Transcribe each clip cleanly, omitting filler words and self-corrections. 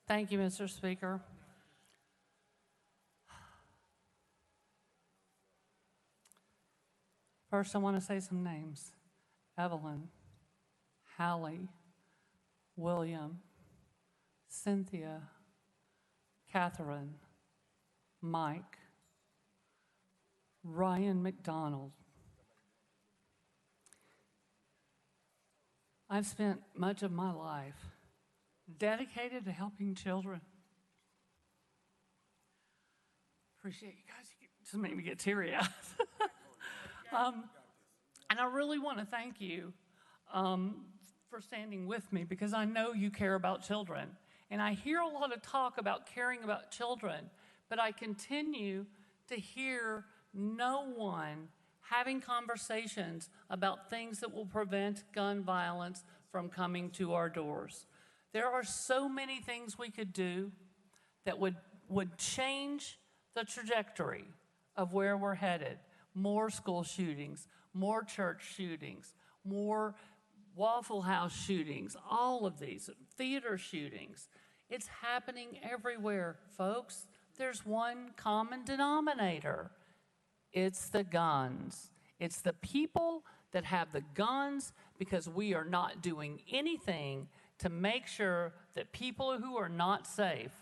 Thank you, Mr. Speaker. First, I want to say some names. Evelyn, Hallie, William, Cynthia, Catherine, Mike, Ryan McDonald. I've spent much of my life dedicated to helping children. Appreciate you guys. You just made me get teary-eyed. And I really want to thank you for standing with me, because I know you care about children. And I hear a lot of talk about caring about children, but I continue to hear no one having conversations about things that will prevent gun violence from coming to our doors. There are so many things we could do that would change the trajectory of where we're headed. More school shootings, more church shootings, more Waffle House shootings, all of these, theater shootings. It's happening everywhere, folks. There's one common denominator. It's the guns. It's the people that have the guns, because we are not doing anything to make sure that people who are not safe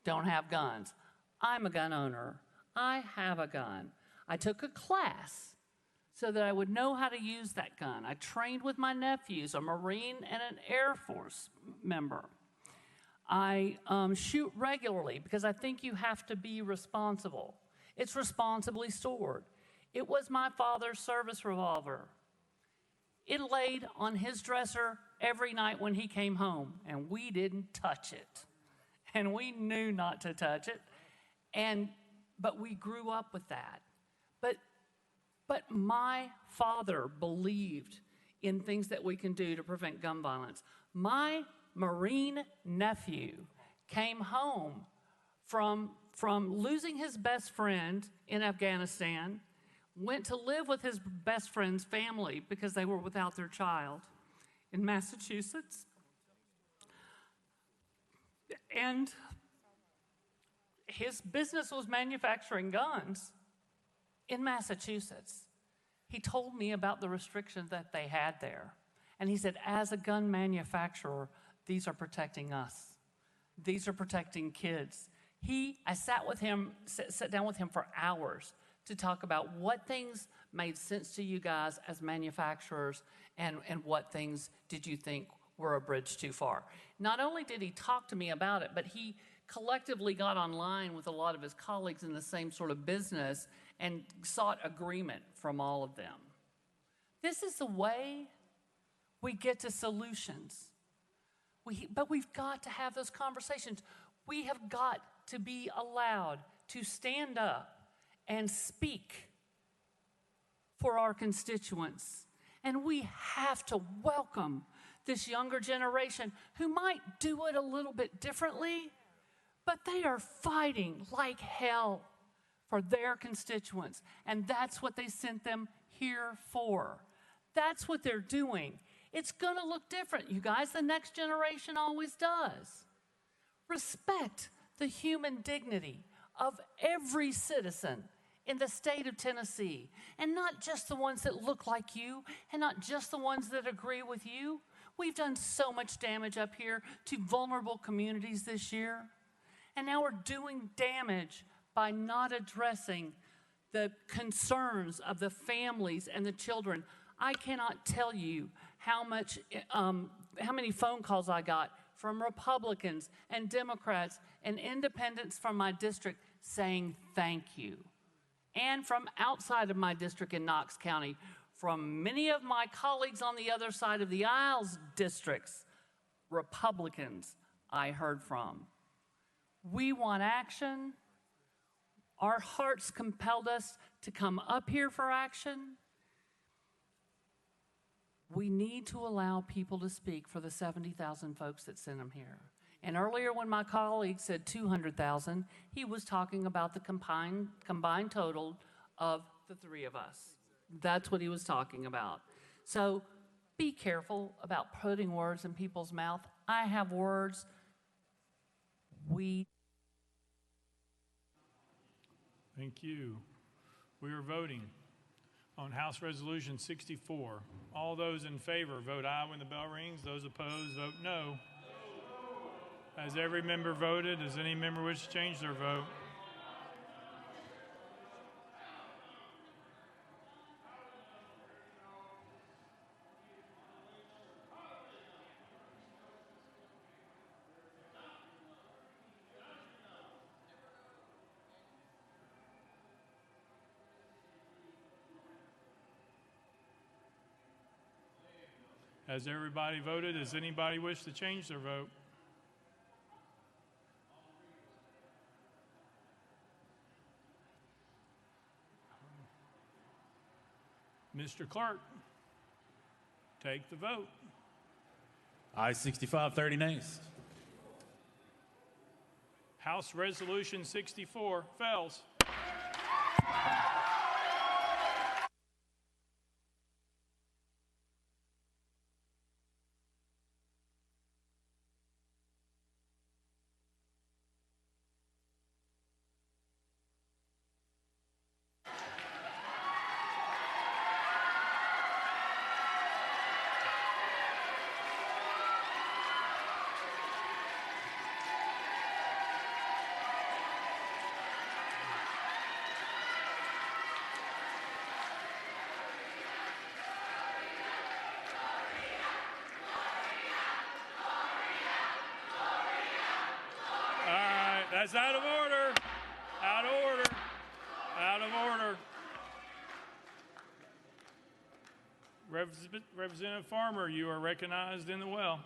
don't have guns. I'm a gun owner. I have a gun. I took a class so that I would know how to use that gun. I trained with my nephews, a Marine and an Air Force member. I shoot regularly because I think you have to be responsible. It's responsibly stored. It was my father's service revolver. It laid on his dresser every night when he came home, and we didn't touch it. And we knew not to touch it. But we grew up with that. But my father believed in things that we can do to prevent gun violence. My Marine nephew came home from losing his best friend in Afghanistan, went to live with his best friend's family because they were without their child in Massachusetts. And his business was manufacturing guns in Massachusetts. He told me about the restrictions that they had there. And he said, as a gun manufacturer, these are protecting us. These are protecting kids. I sat down with him for hours to talk about what things made sense to you guys as manufacturers, and what things did you think were a bridge too far. Not only did he talk to me about it, but he collectively got online with a lot of his colleagues in the same sort of business and sought agreement from all of them. This is the way we get to solutions. But we've got to have those conversations. We have got to be allowed to stand up and speak for our constituents. And we have to welcome this younger generation who might do it a little bit differently, but they are fighting like hell for their constituents. And that's what they sent them here for. That's what they're doing. It's going to look different, you guys. The next generation always does. Respect the human dignity of every citizen in the state of Tennessee, and not just the ones that look like you, and not just the ones that agree with you. We've done so much damage up here to vulnerable communities this year, and now we're doing damage by not addressing the concerns of the families and the children. I cannot tell you how many phone calls I got from Republicans and Democrats and independents from my district saying thank you. And from outside of my district in Knox County, from many of my colleagues on the other side of the aisles districts, Republicans I heard from. We want action. Our hearts compelled us to come up here for action. We need to allow people to speak for the 70,000 folks that sent them here. And earlier when my colleague said 200,000, he was talking about the combined total of the three of us. That's what he was talking about. So be careful about putting words in people's mouth. I have words Thank you. We are voting on House Resolution 64. All those in favor vote aye when the bell rings. Those opposed vote no. Has every member voted? Does any member wish to change their vote? Has everybody voted? Does anybody wish to change their vote? Mr. Clerk, take the vote. Aye 65, 30 nays. House Resolution 64 fails. That's out of order. Out of order. Out of order. Representative Farmer, you are recognized in the well.